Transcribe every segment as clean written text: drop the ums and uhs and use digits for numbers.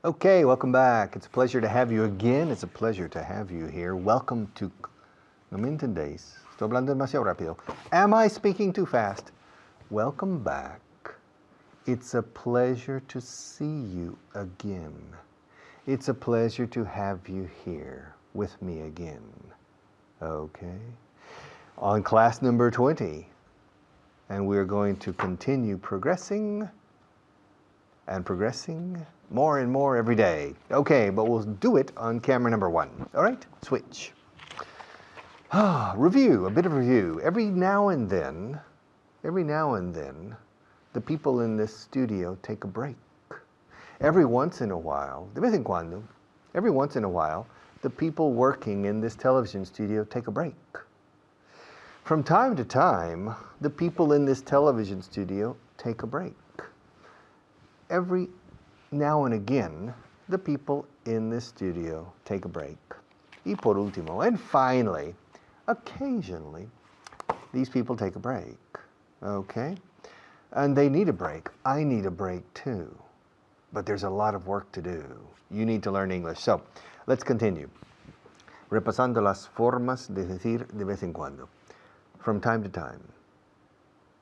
Okay, welcome back. It's a pleasure to have you again. It's a pleasure to have you here. Welcome to... No me entendéis. Estoy hablando demasiado rápido. Am I speaking too fast? Welcome back. It's a pleasure to see you again. It's a pleasure to have you here with me again. Okay? On class number 20. And we're going to continue progressing and progressing more and more every day. Okay, but we'll do it on camera number 1. All right, switch. Review, a bit of review. Every now and then, the people in this studio take a break. Every once in a while, de vez en cuando, every once in a while, the people working in this television studio take a break. From time to time, the people in this television studio take a break. Every now and again, the people in this studio take a break. Y por último, and finally, occasionally, these people take a break, okay? And they need a break. I need a break too. But there's a lot of work to do. You need to learn English. So, let's continue. Repasando las formas de decir de vez en cuando. From time to time.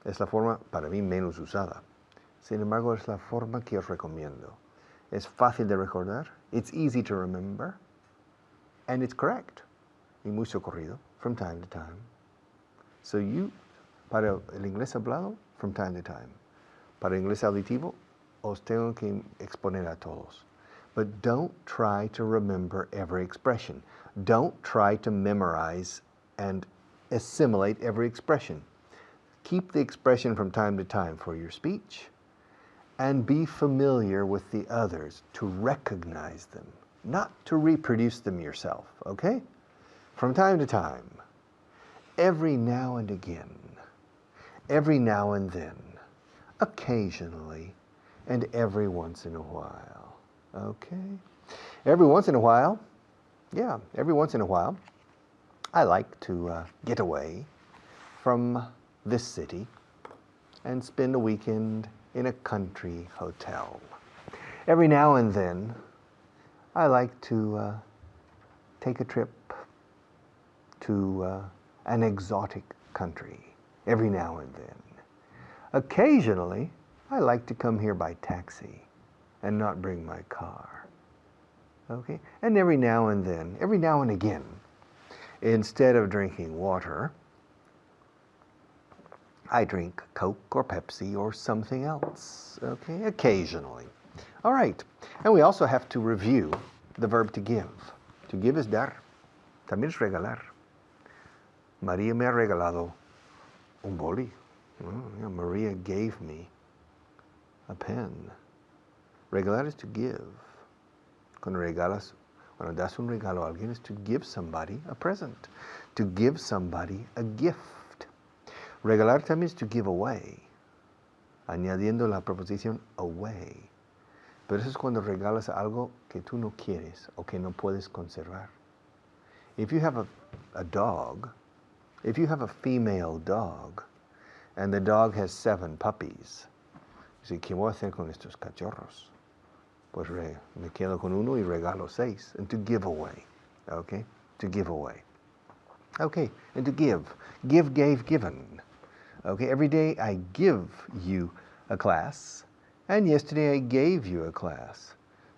Es la forma, para mí, menos usada. Sin embargo, es la forma que os recomiendo. Es fácil de recordar, it's easy to remember, and it's correct. Y muy socorrido, from time to time. So you, para el inglés hablado, from time to time. Para el inglés auditivo, os tengo que exponer a todos. But don't try to remember every expression. Don't try to memorize and assimilate every expression. Keep the expression from time to time for your speech, and be familiar with the others to recognize them, not to reproduce them yourself, okay? From time to time, every now and again, every now and then, occasionally, and every once in a while, okay? Every once in a while, I like to get away from this city and spend a weekend in a country hotel. Every now and then, I like to take a trip to an exotic country. Every now and then. Occasionally, I like to come here by taxi and not bring my car. Okay? And every now and then, every now and again, instead of drinking water, I drink Coke or Pepsi or something else, okay, occasionally. All right, and we also have to review the verb to give. To give is dar, también es regalar. María me ha regalado un boli. Maria gave me a pen. Regalar is to give. Cuando das un regalo a alguien is to give somebody a present, to give somebody a gift. Regalar también es to give away, añadiendo la preposición away. Pero eso es cuando regalas algo que tú no quieres o que no puedes conservar. If you have a dog, if you have a female dog, and the dog has 7 puppies, you say, ¿qué voy a hacer con estos cachorros? Pues me quedo con uno y regalo 6. And to give away, okay? To give away. Okay, and to give. Give, gave, given. Okay, every day I give you a class, and yesterday I gave you a class.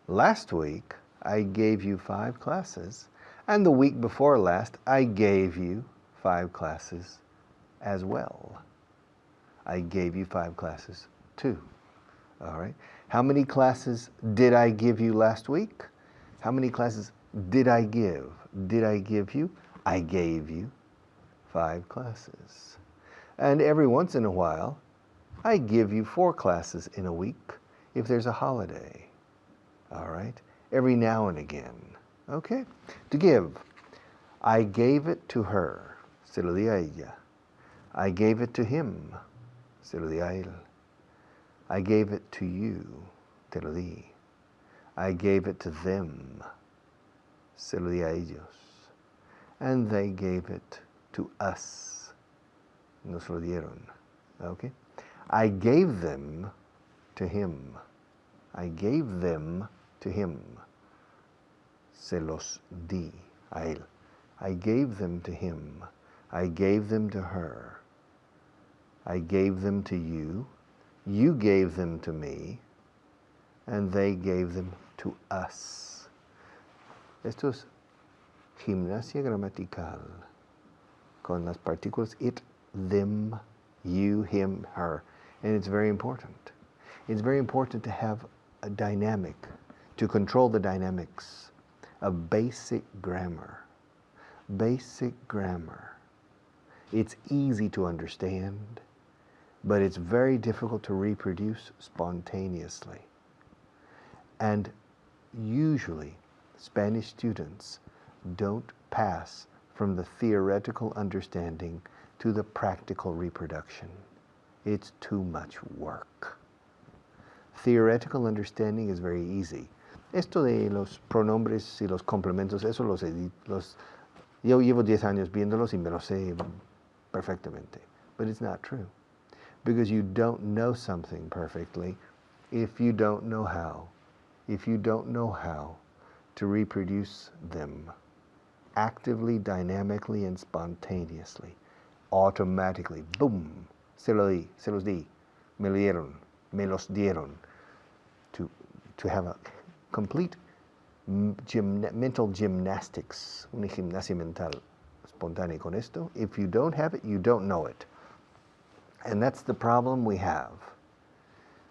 Last week, I gave you 5 classes, and the week before last, I gave you 5 classes as well. I gave you 5 classes too. All right. How many classes did I give you last week? How many classes did I give? Did I give you? I gave you 5 classes. And every once in a while, I give you 4 classes in a week if there's a holiday. All right? Every now and again. Okay? To give. I gave it to her. Se lo di a ella. I gave it to him. Se lo di a él. I gave it to you. Te lo di. I gave it to them. Se lo di a ellos. And they gave it to us. Nos lo dieron. Okay? I gave them to him. I gave them to him. Se los di a él. I gave them to him. I gave them to her. I gave them to you. You gave them to me. And they gave them to us. Esto es gimnasia gramatical con las partículas it, them, you, him, her. And it's very important. It's very important to have a dynamic, to control the dynamics of basic grammar. Basic grammar. It's easy to understand, but it's very difficult to reproduce spontaneously. And usually, Spanish students don't pass from the theoretical understanding to the practical reproduction. It's too much work. Theoretical understanding is very easy. Esto de los pronombres y los complementos, eso yo llevo 10 años viéndolos y me lo sé perfectamente. But it's not true. Because you don't know something perfectly if you don't know how. If you don't know how to reproduce them actively, dynamically, and spontaneously, automatically, boom, se los di, me lo dieron, me los dieron, to have a complete mental gymnastics, una gimnasia mental espontánea con esto. If you don't have it, you don't know it. And that's the problem we have.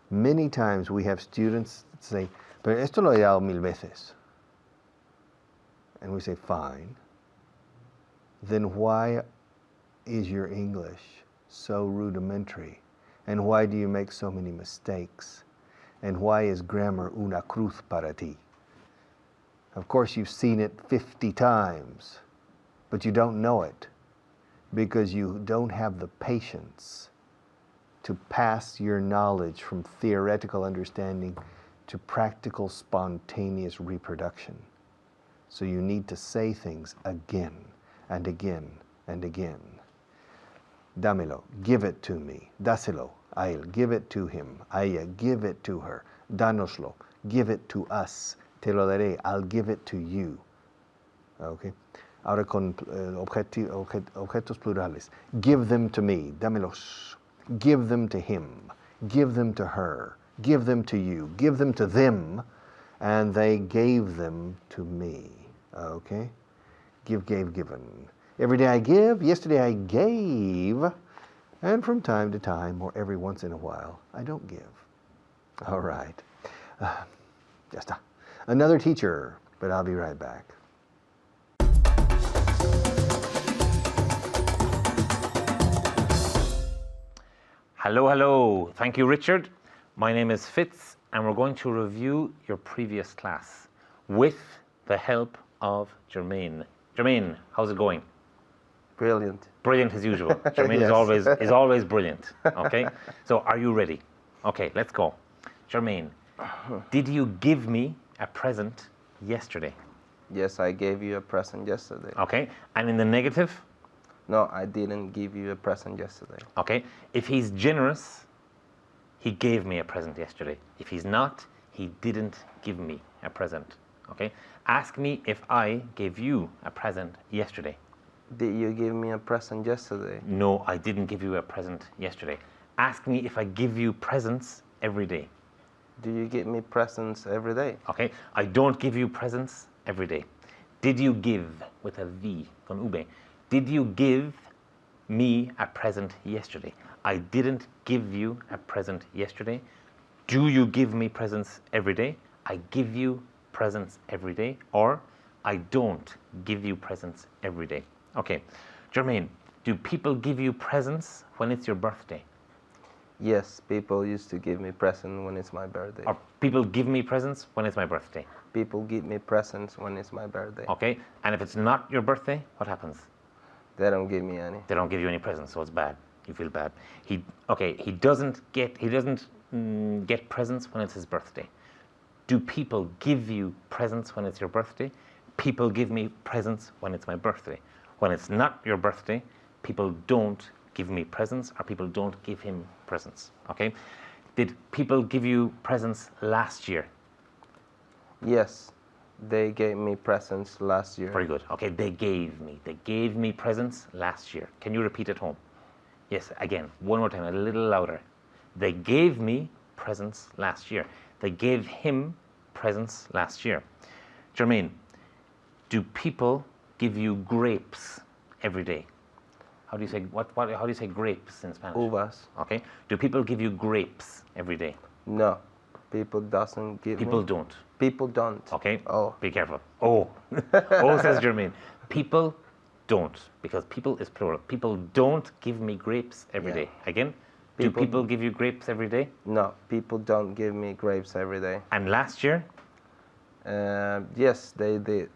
Many times we have students say, pero esto lo he dado 1000 veces. And we say, fine. Then why is your English so rudimentary? And why do you make so many mistakes? And why is grammar una cruz para ti? Of course, you've seen it 50 times, but you don't know it because you don't have the patience to pass your knowledge from theoretical understanding to practical, spontaneous reproduction. So you need to say things again and again and again. Dámelo, give it to me. Dáselo a él, give it to him. A ella, give it to her. Dánoslo, give it to us. Te lo daré, I'll give it to you. Okay. Ahora con objetos plurales. Give them to me, dámelos. Give them to him. Give them to her. Give them to you. Give them to them. And they gave them to me. Okay? Give, gave, given. Every day I give. Yesterday I gave. And from time to time, or every once in a while, I don't give. All right. Ya está. Another teacher, but I'll be right back. Hello, hello. Thank you, Richard. My name is Fitz, and we're going to review your previous class with the help of Jermaine. Jermaine, how's it going? Brilliant. Brilliant as usual. Jermaine Yes. is always brilliant. Okay. So, are you ready? Okay, let's go. Jermaine, did you give me a present yesterday? Yes, I gave you a present yesterday. Okay. And in the negative? No, I didn't give you a present yesterday. Okay. If he's generous, he gave me a present yesterday. If he's not, he didn't give me a present. Okay. Ask me if I gave you a present yesterday. Did you give me a present yesterday? No, I didn't give you a present yesterday. Ask me if I give you presents every day. Do you give me presents every day? Okay. I don't give you presents every day. Did you give, with a V, con V, did you give me a present yesterday? I didn't give you a present yesterday. Do you give me presents every day? I give you presents every day. Or I don't give you presents every day. Okay. Jermaine, do people give you presents when it's your birthday? Yes, people used to give me presents when it's my birthday. Or people give me presents when it's my birthday? People give me presents when it's my birthday. Okay. And if it's not your birthday, what happens? They don't give me any. They don't give you any presents, so it's bad. You feel bad. He doesn't get presents when it's his birthday. Do people give you presents when it's your birthday? People give me presents when it's my birthday. When it's not your birthday, people don't give me presents, or people don't give him presents. Okay? Did people give you presents last year? Yes, they gave me presents last year. Very good. Okay, they gave me. They gave me presents last year. Can you repeat at home? Yes, again, one more time, a little louder. They gave me presents last year. They gave him presents last year. Jermaine, do people give you grapes every day? How do you say how do you say grapes in Spanish? Uvas. Okay. Do people give you grapes every day? No, people doesn't give People me. don't. People don't. Okay. Oh. Be careful. Oh. Oh, says Jermaine. People don't, because people is plural. People don't give me grapes every Yeah. day. Again, do People- people give you grapes every day? No, people don't give me grapes every day. And last year, Yes, they did.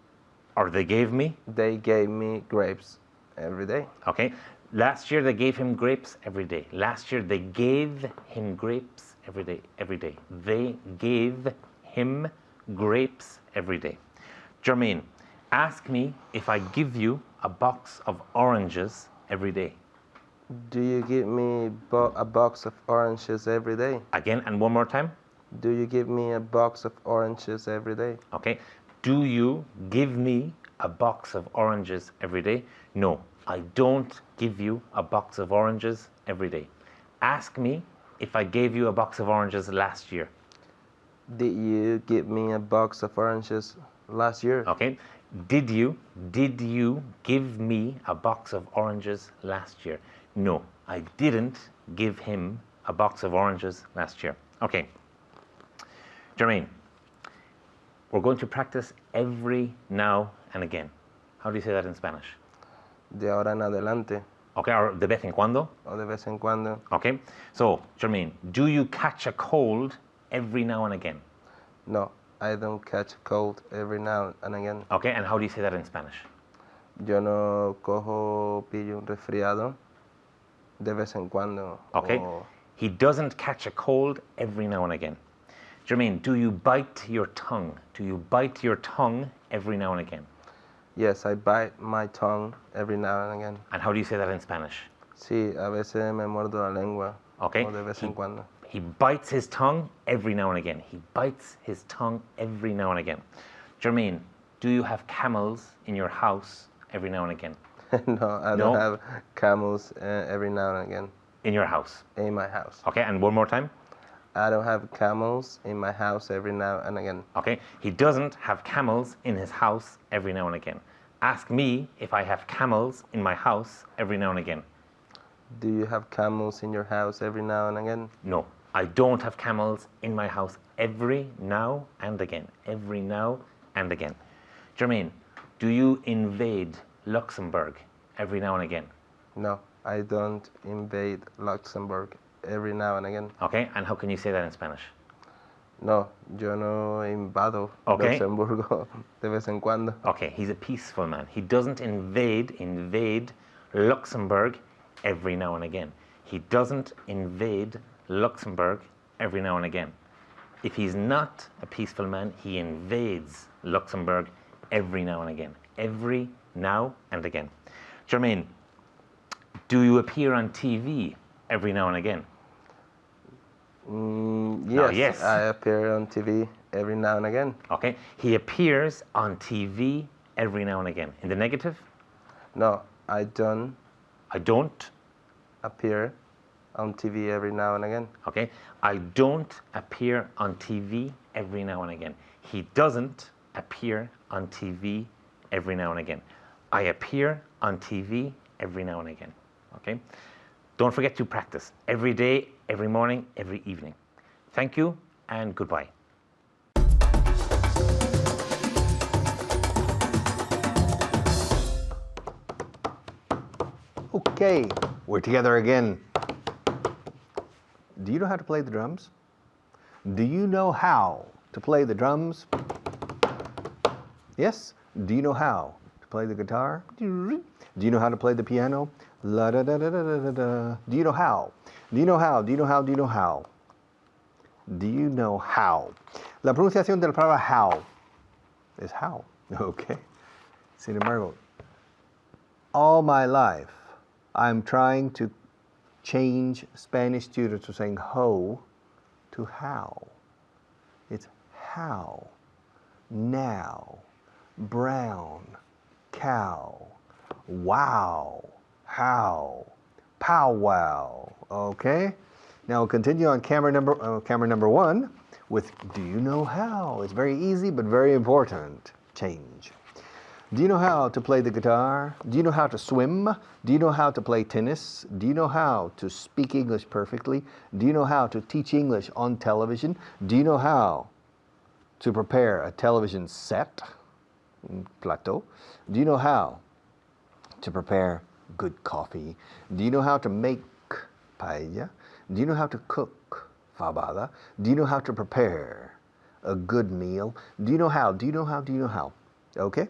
or they gave me? They gave me grapes every day. Okay. Last year they gave him grapes every day. Last year they gave him grapes every day. Every day. They gave him grapes every day. Jermaine, ask me if I give you a box of oranges every day. Do you give me a box of oranges every day? Again, and one more time. Do you give me a box of oranges every day? Okay. Do you give me a box of oranges every day? No, I don't give you a box of oranges every day. Ask me if I gave you a box of oranges last year. Did you give me a box of oranges last year? Okay. Did you give me a box of oranges last year? No, I didn't give him a box of oranges last year. Okay. Jermaine, we're going to practice every now and again. How do you say that in Spanish? De ahora en adelante, Okay, or de vez en cuando. o de vez en cuando. Okay. So, Jermaine, do you catch a cold every now and again? No, I don't catch a cold every now and again. Okay, and how do you say that in Spanish? Yo no pillo un resfriado de vez en cuando. Okay. o- He doesn't catch a cold every now and again. Jermaine, do you bite your tongue? Do you bite your tongue every now and again? Yes, I bite my tongue every now and again. And how do you say that in Spanish? Sí, a veces me muerdo la lengua. Okay. O de vez en cuando. He bites his tongue every now and again. He bites his tongue every now and again. Jermaine, do you have camels in your house every now and again? No, I No? don't have camels every now and again In your house. in my house. Okay, and one more time. I don't have camels in my house every now and again. Okay, he doesn't have camels in his house every now and again. Ask me if I have camels in my house every now and again. Do you have camels in your house every now and again? No, I don't have camels in my house every now and again. Every now and again. Jermaine, do you invade Luxembourg every now and again? No, I don't invade Luxembourg every now and again. Okay, and how can you say that in Spanish? No, yo no invado Okay. Luxemburgo de vez en cuando. Okay, he's a peaceful man. He doesn't invade Luxembourg every now and again. He doesn't invade Luxembourg every now and again. If he's not a peaceful man, he invades Luxembourg every now and again. Every now and again. Jermaine, do you appear on TV every now and again? Yes, yes. I appear on TV every now and again. Okay, he appears on TV every now and again. In the negative, No, I don't I don't. appear on TV every now and again. Okay, I don't appear on TV every now and again. He doesn't appear on TV every now and again. I appear on TV every now and again. Okay, don't forget to practice every day, every morning, every evening. Thank you and goodbye. Okay, we're together again. Do you know how to play the drums? Do you know how to play the drums? Yes? Do you know how to play the guitar? Do you know how to play the piano? La da da da da da da da. Do you know how? Do you know how? Do you know how? Do you know how? Do you know how? La pronunciación de la palabra how es how. Okay. Sin embargo, all my life, I'm trying to change Spanish students from saying ho to how. It's how. now, brown, cow, wow, how, powwow. Okay? Now we'll continue on camera number 1 with do you know how? It's very easy but very important. Change. Do you know how to play the guitar? Do you know how to swim? Do you know how to play tennis? Do you know how to speak English perfectly? Do you know how to teach English on television? Do you know how to prepare a television set? Plateau. Do you know how to prepare good coffee? Do you know how to make paella? Do you know how to cook fabada? Do you know how to prepare a good meal? Do you know how? Do you know how? Do you know how? Okay?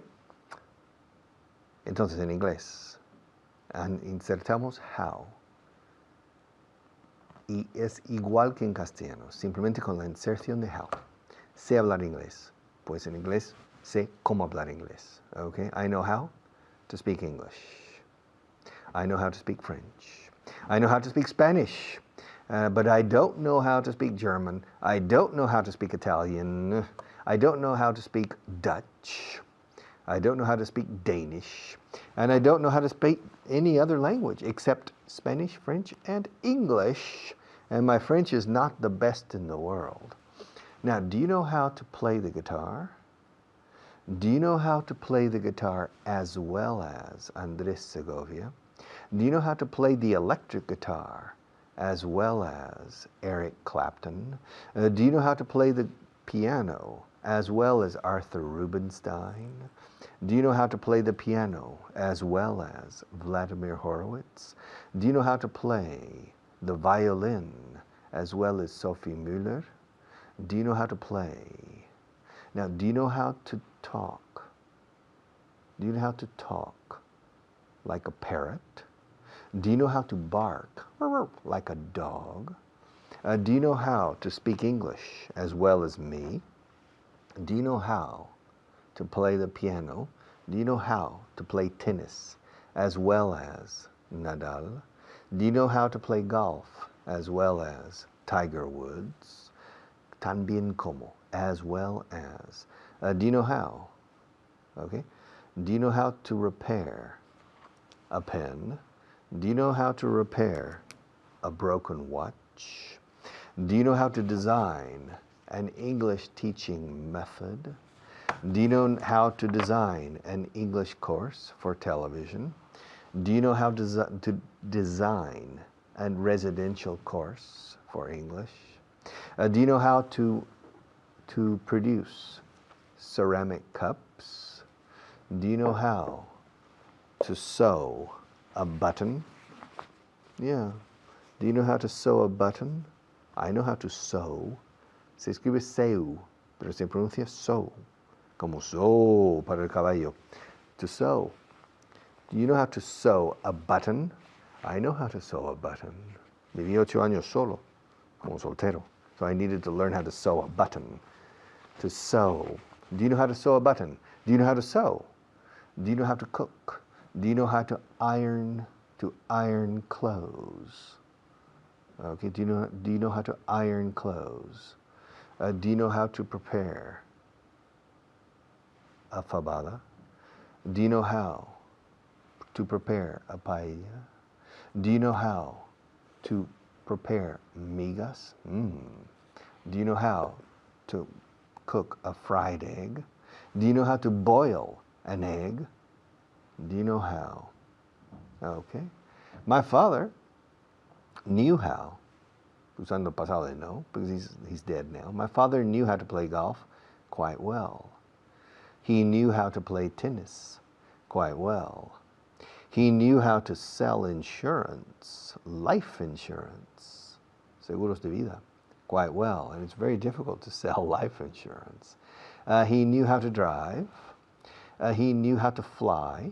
Entonces en inglés insertamos how. Y es igual que en castellano, simplemente con la inserción de how. Sé hablar inglés. Pues en inglés sé cómo hablar inglés. Okay? I know how to speak English. I know how to speak French. I know how to speak Spanish. But I don't know how to speak German. I don't know how to speak Italian. I don't know how to speak Dutch. I don't know how to speak Danish. And I don't know how to speak any other language except Spanish, French, and English. And my French is not the best in the world. Now, do you know how to play the guitar? Do you know how to play the guitar as well as Andres Segovia? Do you know how to play the electric guitar as well as Eric Clapton? Do you know how to play the piano as well as Arthur Rubinstein? Do you know how to play the piano as well as Vladimir Horowitz? Do you know how to play the violin as well as Sophie Muller? Do you know how to play? Now, do you know how to talk? Do you know how to talk like a parrot? Do you know how to bark like a dog? Do you know how to speak English as well as me? Do you know how to play the piano? Do you know how to play tennis as well as Nadal? Do you know how to play golf as well as Tiger Woods? También como, as well as. Do you know how? Okay. Do you know how to repair a pen? Do you know how to repair a broken watch? Do you know how to design an English teaching method? Do you know how to design an English course for television? Do you know how to design a residential course for English? Do you know how to produce ceramic cups? Do you know how to sew a button? Yeah. Do you know how to sew a button? I know how to sew. Se escribe seu, pero se pronuncia sew. Como sew para el caballo. To sew. Do you know how to sew a button? I know how to sew a button. Viví 8 años solo, como soltero. So I needed to learn how to sew a button. To sew. Do you know how to sew a button? Do you know how to sew? Do you know how to cook? Do you know how to iron clothes? Okay, do you know how to iron clothes? Do you know how to prepare a fabada? Do you know how to prepare a paella? Do you know how to prepare migas? Do you know how to cook a fried egg? Do you know how to boil an egg? Do you know how? Okay. My father knew how. Usando pasado de no, because he's dead now. My father knew how to play golf quite well. He knew how to play tennis quite well. He knew how to sell insurance, life insurance, seguros de vida, quite well. And it's very difficult to sell life insurance. He knew how to drive. He knew how to fly.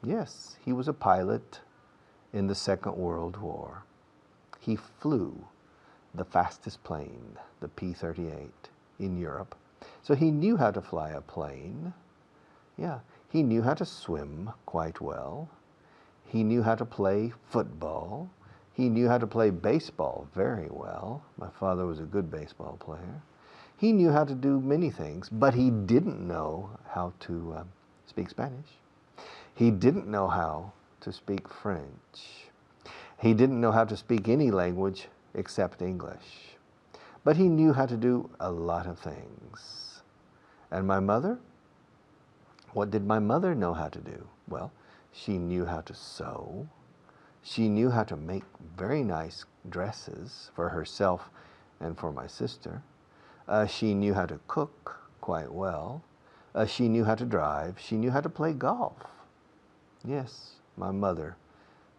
Yes, he was a pilot in the Second World War. He flew the fastest plane, the P-38, in Europe. So he knew how to fly a plane. Yeah, he knew how to swim quite well. He knew how to play football. He knew how to play baseball very well. My father was a good baseball player. He knew how to do many things, but he didn't know how to speak Spanish. He didn't know how to speak French. He didn't know how to speak any language except English. But he knew how to do a lot of things. And my mother? What did my mother know how to do? Well, she knew how to sew. She knew how to make very nice dresses for herself and for my sister. She knew how to cook quite well. She knew how to drive. She knew how to play golf. Yes, my mother.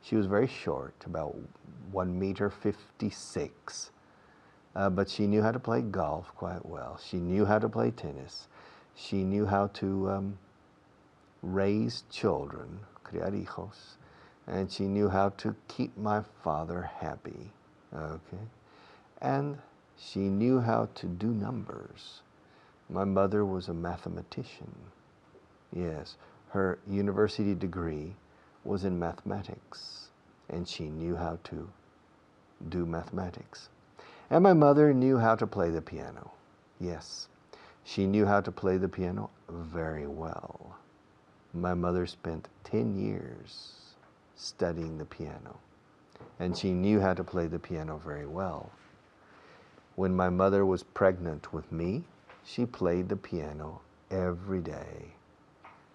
She was very short, about 1 meter 56. But she knew how to play golf quite well. She knew how to play tennis. She knew how to raise children, criar hijos. And she knew how to keep my father happy. Okay? And she knew how to do numbers. My mother was a mathematician. Yes, her university degree was in mathematics, and she knew how to do mathematics. And my mother knew how to play the piano. Yes, she knew how to play the piano very well. My mother spent 10 years studying the piano, and she knew how to play the piano very well. When my mother was pregnant with me, she played the piano every day.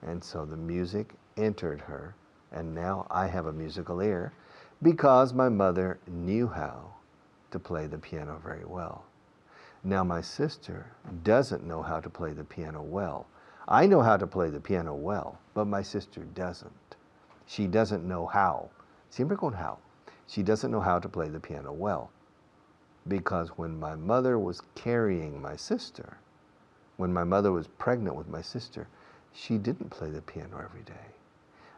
And so the music entered her, and now I have a musical ear because my mother knew how to play the piano very well. Now my sister doesn't know how to play the piano well. I know how to play the piano well, but my sister doesn't. She doesn't know how. Siempre con how. She doesn't know how to play the piano well. Because when my mother was carrying my sister, when my mother was pregnant with my sister, she didn't play the piano every day.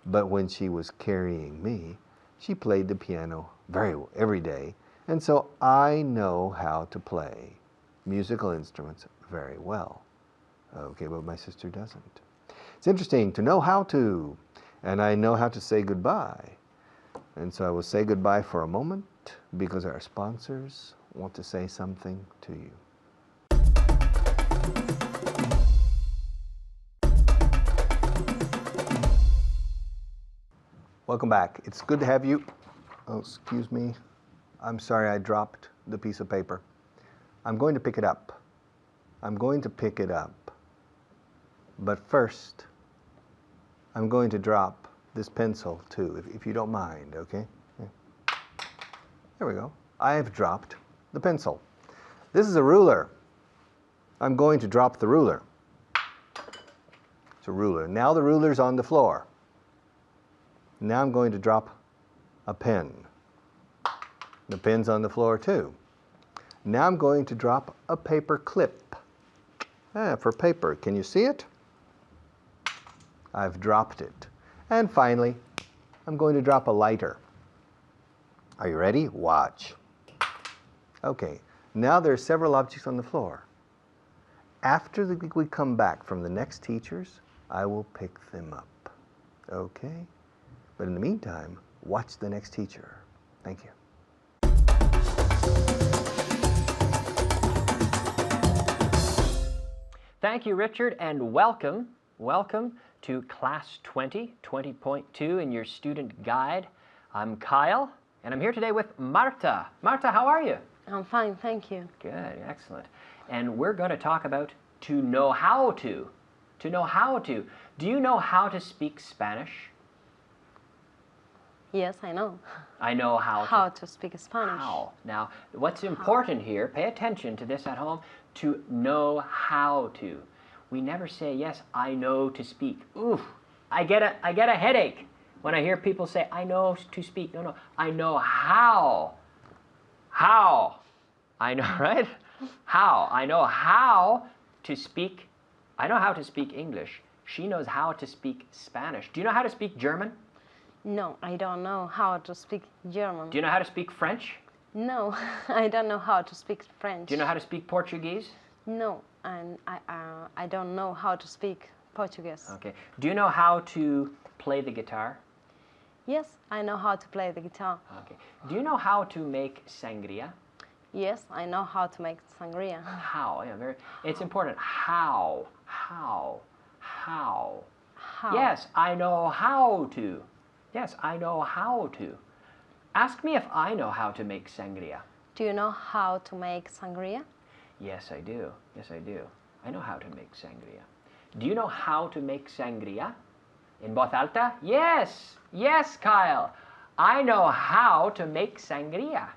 But when she was carrying me, she played the piano every day. And so I know how to play musical instruments very well. Okay, but my sister doesn't. It's interesting to know how to, and I know how to say goodbye. And so I will say goodbye for a moment because our sponsors want to say something to you. Welcome back. It's good to have you. Oh, excuse me. I'm sorry I dropped the piece of paper. I'm going to pick it up. I'm going to pick it up. But first, I'm going to drop this pencil too, if you don't mind, okay? There we go. I have dropped the pencil. This is a ruler. I'm going to drop the ruler. It's a ruler. Now the ruler's on the floor. Now I'm going to drop a pen. The pen's on the floor too. Now I'm going to drop a paper clip. For paper, can you see it? I've dropped it. And finally, I'm going to drop a lighter. Are you ready? Watch. Okay, now there are several objects on the floor. After we come back from the next teachers, I will pick them up. Okay? But in the meantime, watch the next teacher. Thank you. Thank you, Richard, and welcome to Class 20, 20.2 in your student guide. I'm Kyle, and I'm here today with Marta. Marta, how are you? I'm fine, thank you. Good, excellent. And we're going to talk about to know how to. To know how to. Do you know how to speak Spanish? Yes, I know. I know how to speak Spanish. How. Now, what's important here, pay attention to this at home, to know how to. We never say, yes, I know to speak. Oof, I get a headache when I hear people say, I know to speak. No, I know how. How. I know, right? How. I know how to speak. I know how to speak English. She knows how to speak Spanish. Do you know how to speak German? No, I don't know how to speak German. Do you know how to speak French? No, I don't know how to speak French. Do you know how to speak Portuguese? No, and I don't know how to speak Portuguese. Okay. Do you know how to play the guitar? Yes, I know how to play the guitar. Okay. Do you know how to make sangria? Yes, I know how to make sangria. How? Yeah, very. It's important. How? How? How? Yes, I know how to. Yes, I know how to. Ask me if I know how to make sangria. Do you know how to make sangria? Yes, I do. Yes, I do. I know how to make sangria. Do you know how to make sangria? En voz alta? Yes. Yes, Kyle. I know how to make sangria.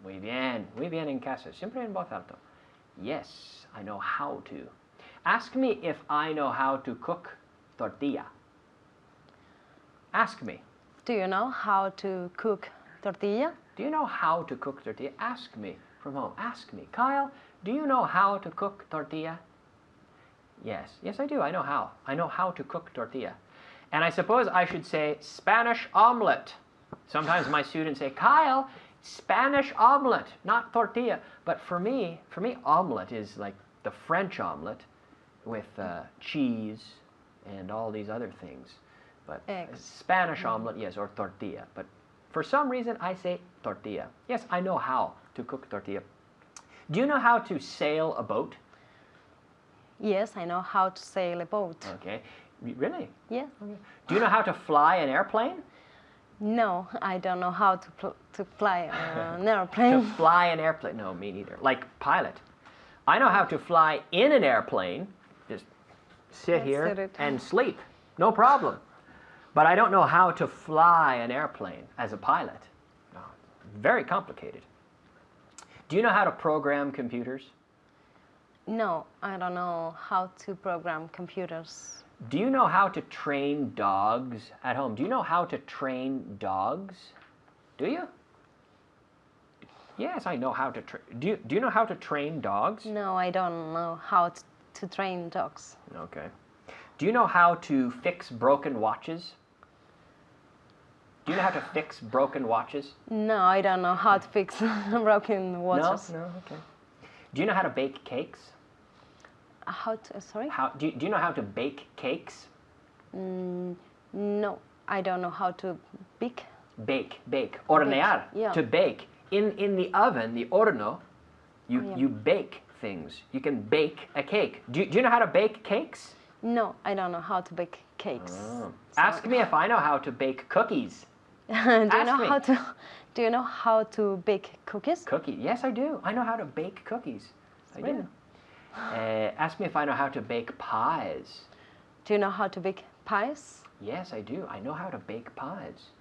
Muy bien en casa. Siempre en voz alta. Yes, I know how to. Ask me if I know how to cook tortilla. Ask me. Do you know how to cook tortilla? Do you know how to cook tortilla? Ask me from home. Ask me. Kyle, do you know how to cook tortilla? Yes. Yes, I do. I know how. I know how to cook tortilla. And I suppose I should say Spanish omelet. Sometimes my students say, Kyle, Spanish omelet, not tortilla. But for me, omelet is like the French omelet with cheese and all these other things. But Eggs. Spanish omelet, yes, or tortilla. But for some reason, I say tortilla. Yes, I know how to cook tortilla. Do you know how to sail a boat? Yes, I know how to sail a boat. Okay. Really? Yes. Do you know how to fly an airplane? No, I don't know how to fly an To airplane. fly an airplane? No, me neither. Like pilot. I know how to fly in an airplane. Just sit Just here sit it. and sleep. No problem. But I don't know how to fly an airplane as a pilot. No, very complicated. Do you know how to program computers? No, I don't know how to program computers. Do you know how to train dogs at home? Do you know how to train dogs? Do you? Yes, I know how to train. Do you know how to train dogs? No, I don't know how to train dogs. Okay. Do you know how to fix broken watches? Do you know how to fix broken watches? No, I don't know how to fix broken watches. No, okay. Do you know how to bake cakes? How to, sorry? Do you know how to bake cakes? No, I don't know how to bake. Bake. Hornear. yeah. To bake. In the oven, the horno, Oh, yeah. you bake things. You can bake a cake. Do you know how to bake cakes? No, I don't know how to bake cakes. Ask me if I know how to bake cookies. do you know me. how to? Do you know how to bake cookies? Cookie? Yes, I do. I know how to bake cookies. I do. Really? Ask me if I know how to bake pies. Do you know how to bake pies? Yes, I do. I know how to bake pies.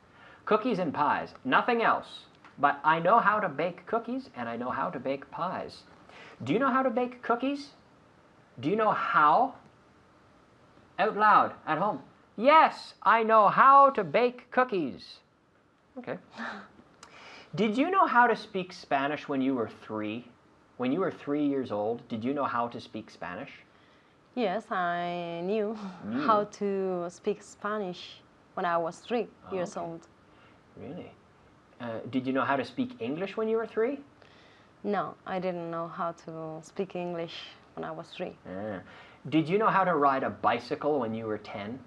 Cookies and pies. Nothing else. But I know how to bake cookies and I know how to bake pies. Do you know how to bake cookies? Do you know how? Out loud, at home. Yes, I know how to bake cookies. Okay. Did you know how to speak Spanish when you were 3? When you were 3 years old, did you know how to speak Spanish? Yes, I knew how to speak Spanish when I was 3 years okay. old. Really? Did you know how to speak English when you were 3? No, I didn't know how to speak English when I was 3. Did you know how to ride a bicycle when you were 10?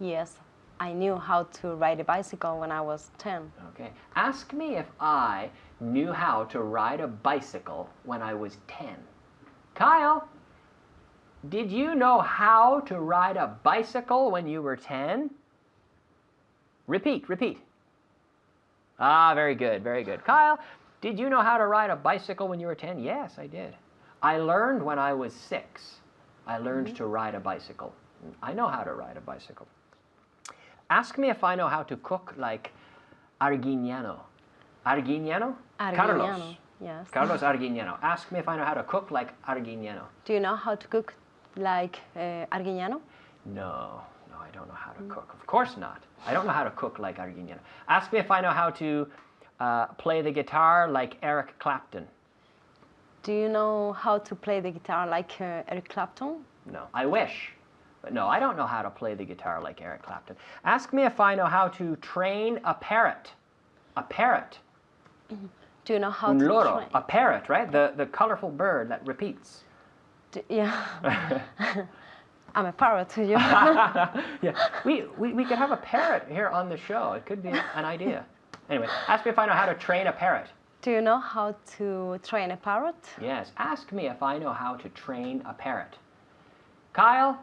Yes, I knew how to ride a bicycle when I was 10. Okay. Ask me if I knew how to ride a bicycle when I was 10. Kyle, did you know how to ride a bicycle when you were 10? Repeat. Ah, very good. Kyle, did you know how to ride a bicycle when you were 10? Yes, I did. I learned when I was 6. I learned to ride a bicycle. I know how to ride a bicycle. Ask me if I know how to cook like Arguiñano. Arguiñano? Carlos. Yes. Carlos Arguiñano. Ask me if I know how to cook like Arguiñano. Do you know how to cook like Arguiñano? No, I don't know how to cook. Of course not. I don't know how to cook like Arguiñano. Ask me if I know how to play the guitar like Eric Clapton. Do you know how to play the guitar like Eric Clapton? No, I wish. But no, I don't know how to play the guitar like Eric Clapton. Ask me if I know how to train a parrot. A parrot. Do you know how Un to loro. train? A parrot, right? The colorful bird that repeats. Yeah. I'm a parrot to you. Yeah, we could have a parrot here on the show. It could be an idea. Anyway, ask me if I know how to train a parrot. Do you know how to train a parrot? Yes, ask me if I know how to train a parrot. Kyle,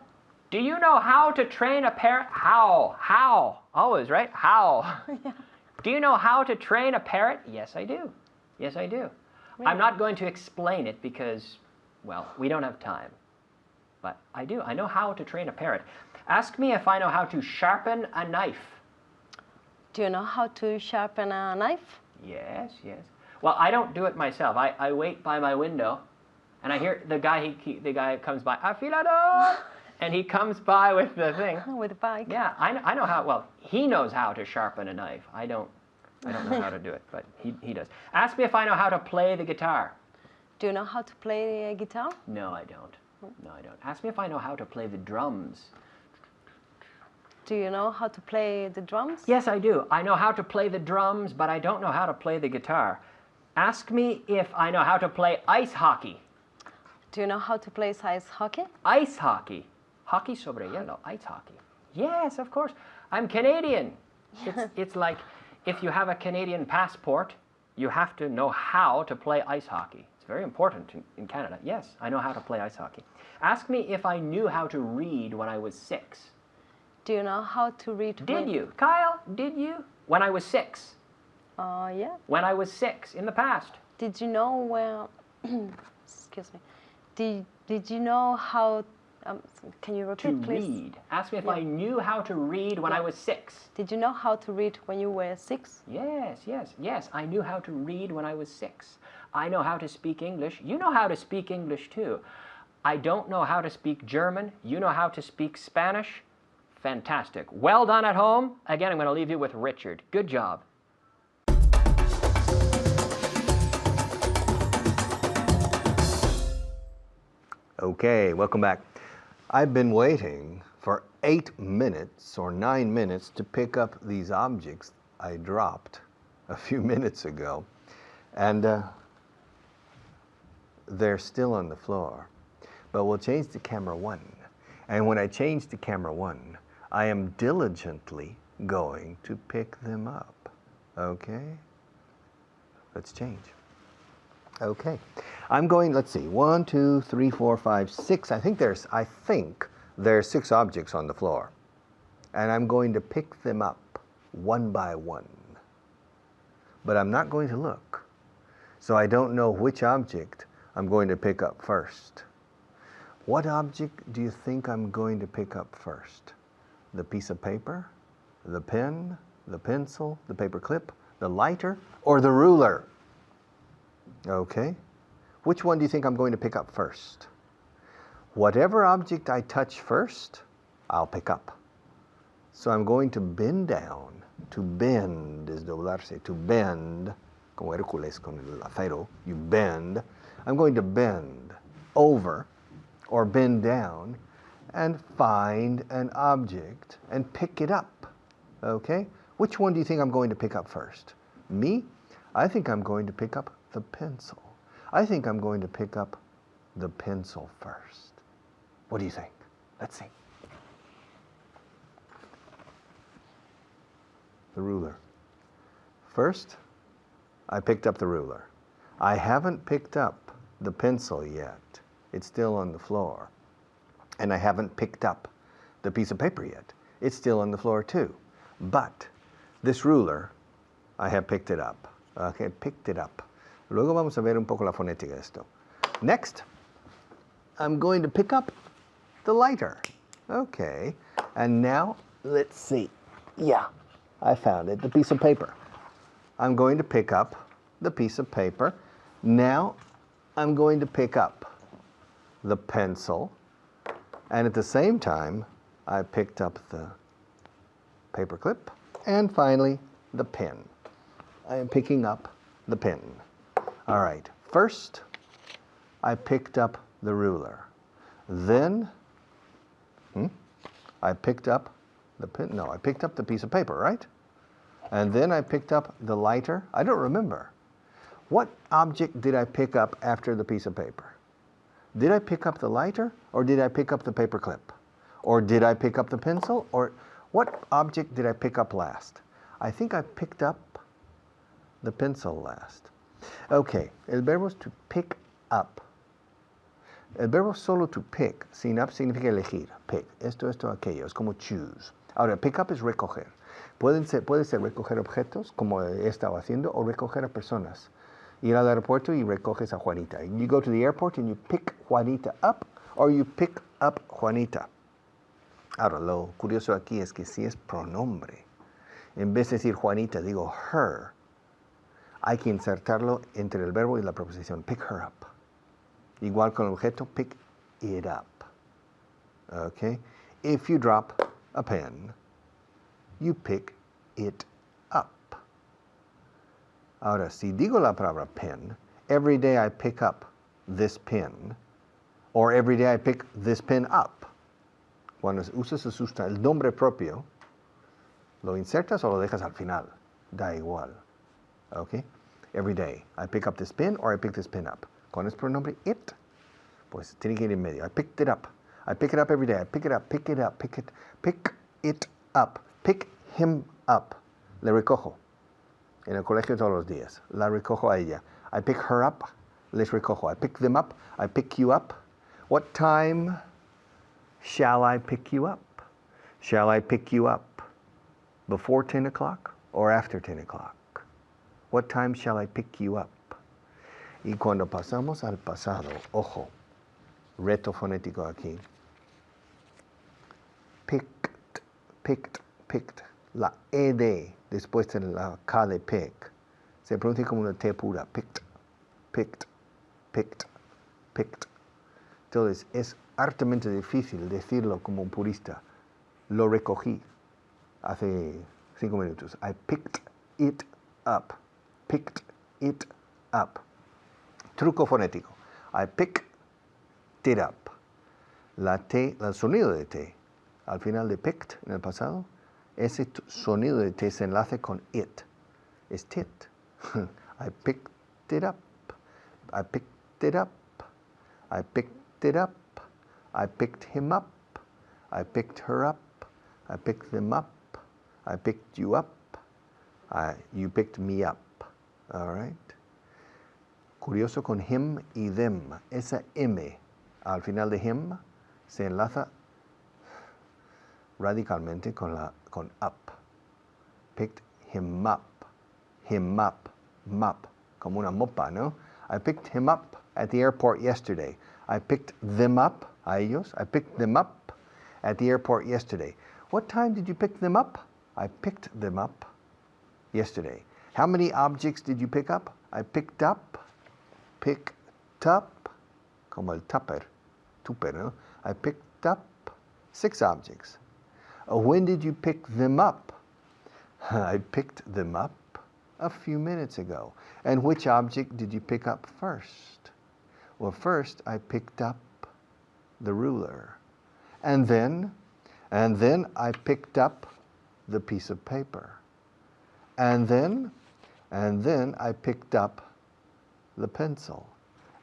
do you know how to train a parrot? How? How? Always, right? How? Yeah. Do you know how to train a parrot? Yes, I do. Yes, I do. I'm not going to explain it because, well, we don't have time. But I do. I know how to train a parrot. Ask me if I know how to sharpen a knife. Do you know how to sharpen a knife? Yes, yes. Well, I don't do it myself. I wait by my window, and I hear the guy comes by, afilador, and he comes by with the thing. With a bike. Yeah, I know how. Well, he knows how to sharpen a knife. I don't know how to do it, but he does. Ask me if I know how to play the guitar. Do you know how to play a guitar? No, I don't. No, I don't. Ask me if I know how to play the drums. Do you know how to play the drums? Yes, I do. I know how to play the drums, but I don't know how to play the guitar. Ask me if I know how to play ice hockey. Do you know how to play ice hockey? Ice hockey. Hockey sobre hielo. Ice hockey. Yes, of course. I'm Canadian. It's like if you have a Canadian passport, you have to know how to play ice hockey. It's very important in Canada. Yes, I know how to play ice hockey. Ask me if I knew how to read when I was 6. Do you know how to read? Did you? Kyle, did you? When I was 6. Yeah. When I was 6 in the past. Did you know where? Excuse me. Did you know how? Can you repeat, To please? read. Ask me if I knew how to read when I was 6. Did you know how to read when you were 6? Yes, yes, yes. I knew how to read when I was 6. I know how to speak English. You know how to speak English too. I don't know how to speak German. You know how to speak Spanish. Fantastic. Well done at home. Again, I'm going to leave you with Richard. Good job. Okay, welcome back. I've been waiting for 8 minutes or 9 minutes to pick up these objects I dropped a few minutes ago. And they're still on the floor. But we'll change to camera 1. And when I change to camera 1, I am diligently going to pick them up. Okay? Let's change. Okay. I'm going, let's see, 1, 2, 3, 4, 5, 6. I think there's 6 objects on the floor. And I'm going to pick them up one by one. But I'm not going to look. So I don't know which object I'm going to pick up first. What object do you think I'm going to pick up first? The piece of paper, the pen, the pencil, the paper clip, the lighter, or the ruler? Okay. Which one do you think I'm going to pick up first? Whatever object I touch first, I'll pick up. So I'm going to bend down. To bend is doblarse. To bend, como Hércules con el acero, you bend. I'm going to bend over or bend down and find an object and pick it up. Okay? Which one do you think I'm going to pick up first? Me? I think I'm going to pick up the pencil. I think I'm going to pick up the pencil first. What do you think? Let's see. The ruler. First, I picked up the ruler. I haven't picked up the pencil yet. It's still on the floor. And I haven't picked up the piece of paper yet. It's still on the floor too. But this ruler, I have picked it up. Okay, picked it up. Luego vamos a ver un poco la fonética de esto. Next, I'm going to pick up the lighter. Okay, and now let's see. Yeah, I found it, the piece of paper. I'm going to pick up the piece of paper. Now I'm going to pick up the pencil. And at the same time, I picked up the paper clip. And finally, the pen. I am picking up the pen. All right, first, I picked up the ruler. Then, I picked up the pen. No, I picked up the piece of paper, right? And then I picked up the lighter. I don't remember. What object did I pick up after the piece of paper? Did I pick up the lighter, or did I pick up the paper clip? Or did I pick up the pencil? Or what object did I pick up last? I think I picked up the pencil last. Okay, el verbo es to pick up. El verbo solo to pick, sin up significa elegir. Pick, esto, aquello, es como choose. Ahora, pick up es recoger. Puede ser recoger objetos, como he estado haciendo, o recoger a personas. Ir al aeropuerto y recoges a Juanita. You go to the airport and you pick Juanita up, or you pick up Juanita. Ahora, lo curioso aquí es que si es pronombre, en vez de decir Juanita, digo her, hay que insertarlo entre el verbo y la preposición, pick her up. Igual con el objeto, pick it up. Okay? If you drop a pen, you pick it up. Ahora, si digo la palabra pen, every day I pick up this pen, or every day I pick this pen up. Cuando usas el nombre propio, ¿lo insertas o lo dejas al final? Da igual. Okay? Every day I pick up this pen or I pick this pen up. Cuando es pronombre it, pues tiene que ir en medio. I picked it up. I pick it up every day. I pick it up, pick it up, pick it up. Pick him up. Le recojo. En el colegio todos los días. La recojo a ella. I pick her up. Les recojo. I pick them up. I pick you up. What time shall I pick you up? Shall I pick you up before 10 o'clock or after 10 o'clock? What time shall I pick you up? Y cuando pasamos al pasado, ojo, reto fonético aquí. Picked. La ed después de la k de pick se pronuncia como una t pura. Picked. Entonces es hartamente difícil decirlo como un purista. Lo recogí hace 5 minutos. I picked it up. Picked it up. Truco fonético. I picked it up. El sonido de T al final de picked en el pasado, ese sonido de T se enlace con it. Es tit. I picked it up. I picked it up. I picked it up. I picked him up. I picked her up. I picked them up. I picked you up. You picked me up. All right. Curioso con him y them. Esa M al final de him se enlaza radicalmente con up. Picked him up. Mop. Como una mopa, ¿no? I picked him up at the airport yesterday. I picked them up, a ellos. I picked them up at the airport yesterday. What time did you pick them up? I picked them up yesterday. How many objects did you pick up? I picked up, como el tupper, ¿no? I picked up 6 objects. When did you pick them up? I picked them up a few minutes ago. And which object did you pick up first? Well, first I picked up the ruler. And then I picked up the piece of paper. And then I picked up the pencil.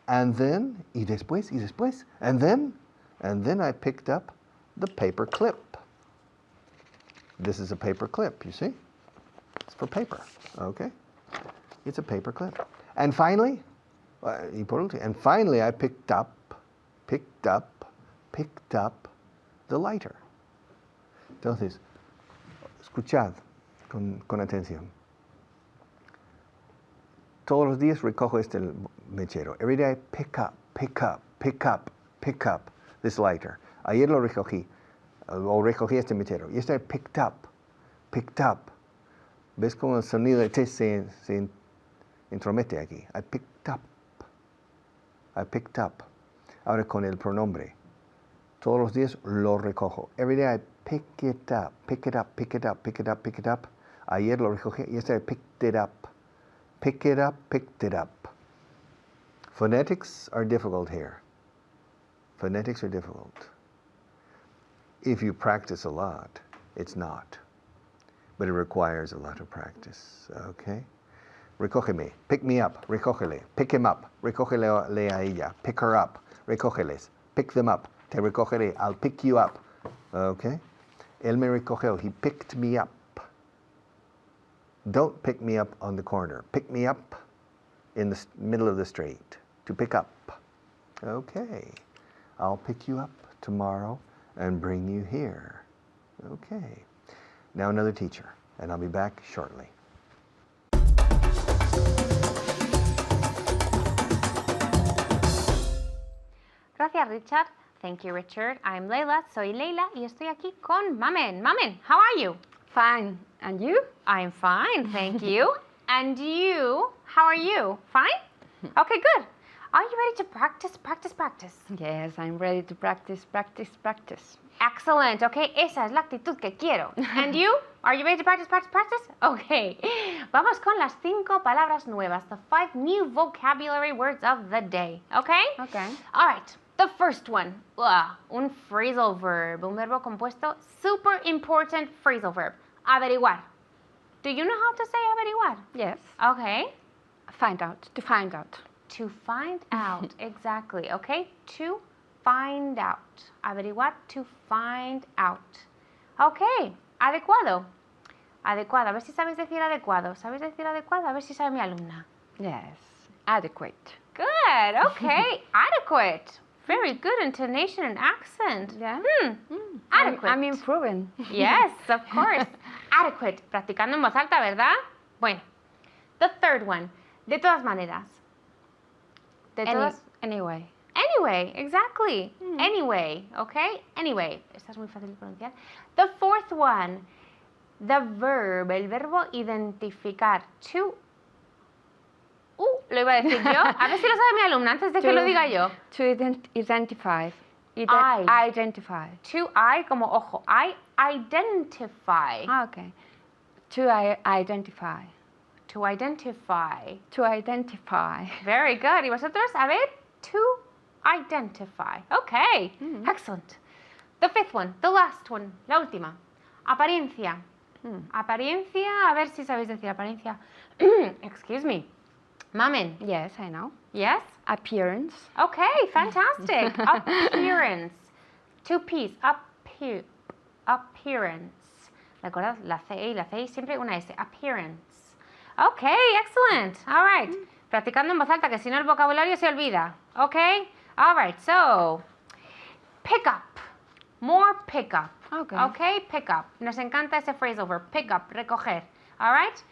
And then, y después, and then I picked up the paper clip. This is a paper clip, you see? It's for paper, okay? It's a paper clip. And finally, I picked up the lighter. Entonces, escuchad con atención. Todos los días recojo este mechero. Every day I pick up this lighter. Ayer lo recogí. O recogí este mechero. Yesterday I picked up. ¿Ves cómo el sonido de T se intromete aquí? I picked up. Ahora con el pronombre. Todos los días lo recojo. Every day I pick it up. Ayer lo recogí. Yesterday I picked it up. Picked it up. Phonetics are difficult here. If you practice a lot, it's not. But it requires a lot of practice, okay? Recógeme, pick me up, recógele, pick him up, recógele a ella, pick her up, recógeles, pick them up, te recogeré, I'll pick you up, okay? Él me recogió, he picked me up. Don't pick me up on the corner. Pick me up in the middle of the street. To pick up. Okay. I'll pick you up tomorrow and bring you here. Okay. Now another teacher, and I'll be back shortly. Gracias, Richard. Thank you, Richard. I'm Leila. Soy Leila y estoy aquí con Mamen. Mamen, how are you? Fine. And you? I'm fine, thank you. And you, how are you? Fine? Okay, good. Are you ready to practice, practice, practice? Yes, I'm ready to practice, practice, practice. Excellent. Okay, esa es la actitud que quiero. And you? Are you ready to practice, practice, practice? Okay. Vamos con las 5 palabras nuevas, the 5 new vocabulary words of the day. Okay? Okay. All right. The first one, un phrasal verb, un verbo compuesto, super important phrasal verb. Averiguar. Do you know how to say averiguar? Yes. Okay. Find out. To find out. To find out, exactly. Okay. To find out. Averiguar, to find out. Okay. Adecuado. Adecuado. A ver si sabéis decir adecuado. ¿Sabéis decir adecuado? A ver si sabe mi alumna. Yes. Adequate. Good. Okay. Adequate. Very good intonation and accent. Yeah. Adequate. I'm improving. Yes, of course. Adequate. Practicando en voz alta, ¿verdad? Bueno. The third one. De todas maneras. De todas... Anyway. Anyway, exactly. Anyway, okay? Anyway. Esta es muy fácil de pronunciar. The fourth one. The verb. El verbo identificar. To... lo iba a decir yo. A ver si lo sabe mi alumna antes de que lo diga yo. To identify. Identify. To como ojo. I identify. Okay. To identify. To identify. To identify. Very good. ¿Y vosotros? A ver. To identify. Okay. Excellent. The fifth one. The last one. La última. Apariencia. Apariencia. A ver si sabéis decir apariencia. Excuse me. Mamen. Yes, I know. Yes? Appearance. Okay, fantastic. Appearance. Two P's. Appearance. ¿Recuerdas? La C y la C siempre una S. Appearance. Okay, excellent. All right. Practicando en voz alta, que si no el vocabulario se olvida. Okay? All right, so pick up. More pick up. Okay. Okay, pick up. Nos encanta ese phrasal verb. Pick up, recoger. All right?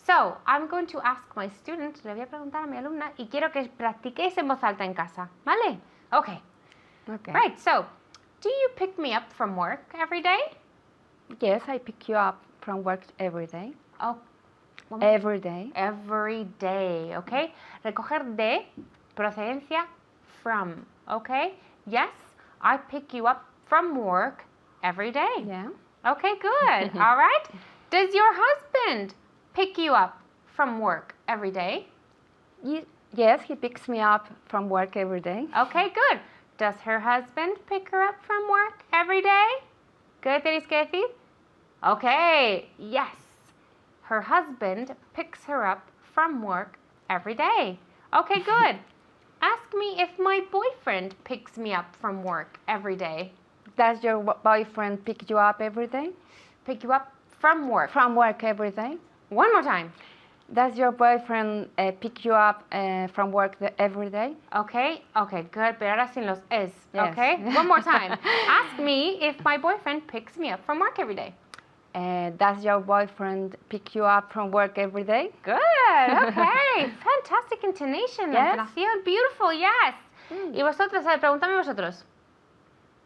So, I'm going to ask my student, le voy a preguntar a mi alumna, y quiero que practiquéis en voz alta en casa. ¿Vale? Okay. Okay. Right, so, do you pick me up from work every day? Yes, I pick you up from work every day. Oh, Every day. every day, okay? Recoger de, procedencia, from, okay? Yes, I pick you up from work every day. Yeah. Okay, good. All right. Does your husband pick you up from work every day? Yes, he picks me up from work every day. Okay, good. Does her husband pick her up from work every day? ¿Qué tenéis que decir? Okay, yes. Her husband picks her up from work every day. Okay, good. Ask me if my boyfriend picks me up from work every day. Does your boyfriend pick you up every day? Pick you up from work. From work every day? One more time. Does your boyfriend pick you up from work every day? Okay, okay, good. Pero ahora sin los es. Yes. Okay, one more time. Ask me if my boyfriend picks me up from work every day. Does your boyfriend pick you up from work every day? Good. Okay. Fantastic intonation. Yes. Entonación. Beautiful. Yes. Y vosotros, pregúntame vosotros.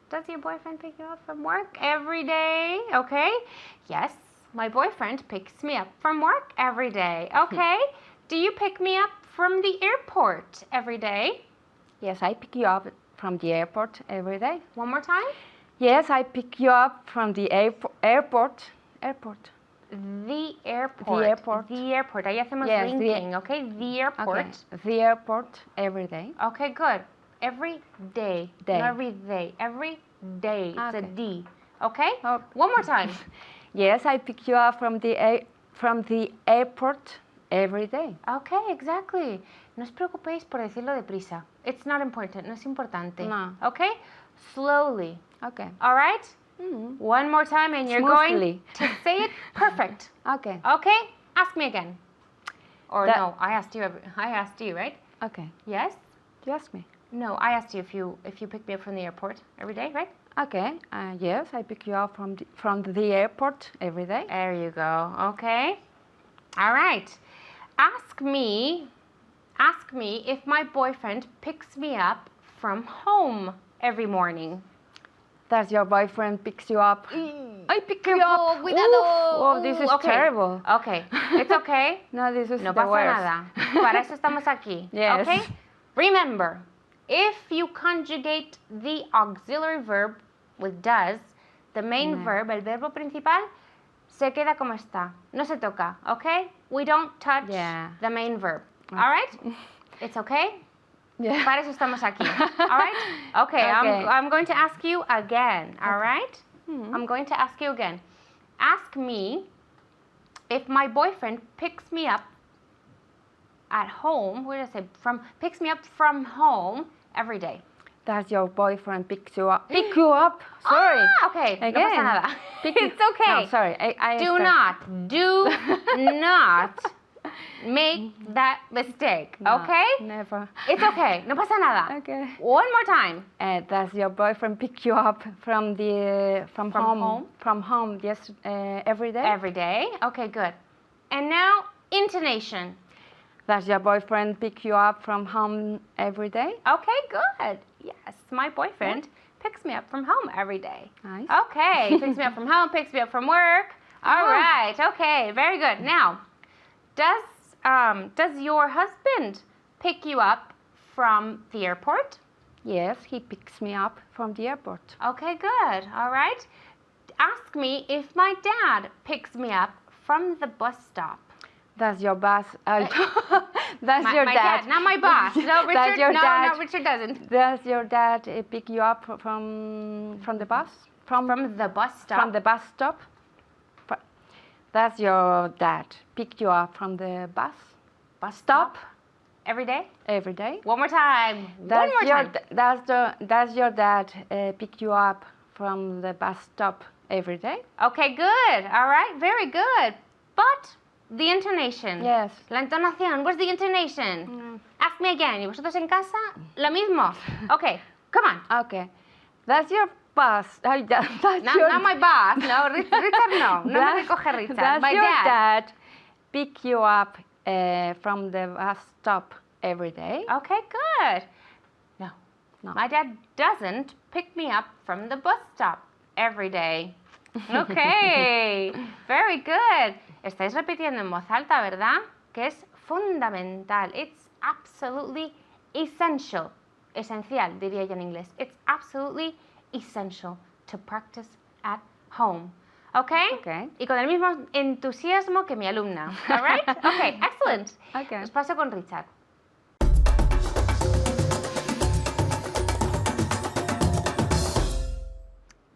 Does your boyfriend pick you up from work every day? Okay. Yes. My boyfriend picks me up from work every day. Okay. Do you pick me up from the airport every day? Yes, I pick you up from the airport every day. One more time. Yes, I pick you up from the airport. The airport. The airport. The airport. Ahí hacemos Yes, linking, okay? The airport. Okay. The airport every day. Okay, good. Every day. Day. Not every day. Every day. It's a Okay. D. Okay? Oh. One more time. Yes, I pick you up from the airport every day. Okay, exactly. No os preocupéis por decirlo deprisa. It's not important. No es importante. No. Okay? Slowly. Okay. All right? One more time and you're going Smoothly. to say it perfect. Okay. Okay? Ask me again. Or That- no, I asked you. I asked you, right? Okay. Yes. You ask me. No, I asked you if you pick me up from the airport every day, right? Okay. Yes, I pick you up from the airport every day. There you go. Okay. All right. Ask me if my boyfriend picks me up from home every morning. Does your boyfriend picks you up? I pick you Careful, up. cuidado. Oh, this is Okay. terrible. Okay. It's okay. No, this is No the pasa worst. nada. Para eso estamos aquí. Yes. Okay? Remember, if you conjugate the auxiliary verb with does, the main verb, el verbo principal, se queda como está. No se toca, okay? We don't touch Yeah. the main verb. All right? It's okay? Yeah. Para eso estamos aquí. All right? Okay, Okay. I'm going to ask you again. All right? I'm going to ask you again. Ask me if my boyfriend picks me up at home. What did I say? Picks me up from home every day. Does your boyfriend pick you up? Pick you up. Sorry. Ah, okay. No Again. pasa nada. Pick It's okay. No, sorry. I Do not make that mistake. No, Okay? Never. It's okay. No pasa nada. Okay. One more time. Does your boyfriend pick you up from home? From home, yes, every day. Every day. Okay, good. And now intonation. Does your boyfriend pick you up from home every day? Okay, good. Yes, my boyfriend picks me up from home every day. Nice. Okay, picks me up from home, picks me up from work. All right. Okay, very good. Now, does your husband pick you up from the airport? Yes, he picks me up from the airport. Okay, good. All right. Ask me if my dad picks me up from the bus stop. Does your boss? Does your my dad? not my boss. No, Richard. Does your no, dad? no, Richard doesn't. Does your dad pick you up from the bus? From the bus stop. From the bus stop? Does your dad pick you up from the bus stop every day. every day? One more time. Does One more your time. does your dad pick you up from the bus stop every day? Okay, good. All right, very good. But the intonation. Yes. La entonación. Where's the intonation? Ask me again. ¿Y vosotros en casa? Lo mismo. Okay, come on. Okay. Does your bus? Not my boss. No, Richard no. No me recoge Richard. Does My your dad. pick you up from the bus stop every day? Okay, good. No. No. My dad doesn't pick me up from the bus stop every day. Okay, very good. Estáis repitiendo en voz alta, ¿verdad? Que es fundamental. It's absolutely essential. Esencial, diría yo en inglés. It's absolutely essential to practice at home. Okay? Okay. Y con el mismo entusiasmo que mi alumna. All right? Okay, excellent. Okay. Os paso con Richard.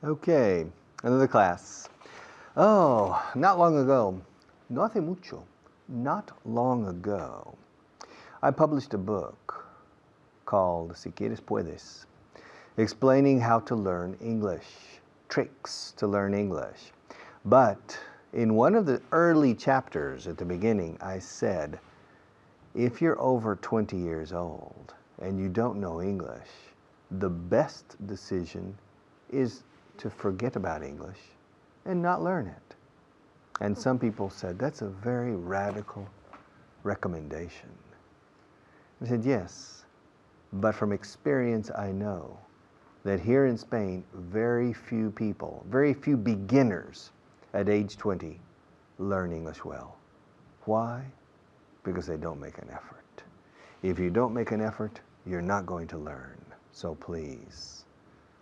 Okay, another class. Oh, not long ago, no hace mucho, not long ago, I published a book called Si Quieres Puedes, explaining how to learn English, tricks to learn English. But in one of the early chapters at the beginning, I said, if you're over 20 years old and you don't know English, the best decision is to forget about English and not learn it. And some people said, that's a very radical recommendation. I said, yes, but from experience I know that here in Spain, very few people, very few beginners at age 20 learn English well. Why? Because they don't make an effort. If you don't make an effort, you're not going to learn. So please,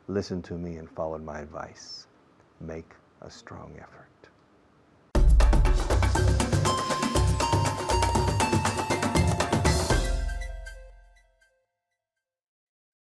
listen to me and follow my advice. Make a strong effort.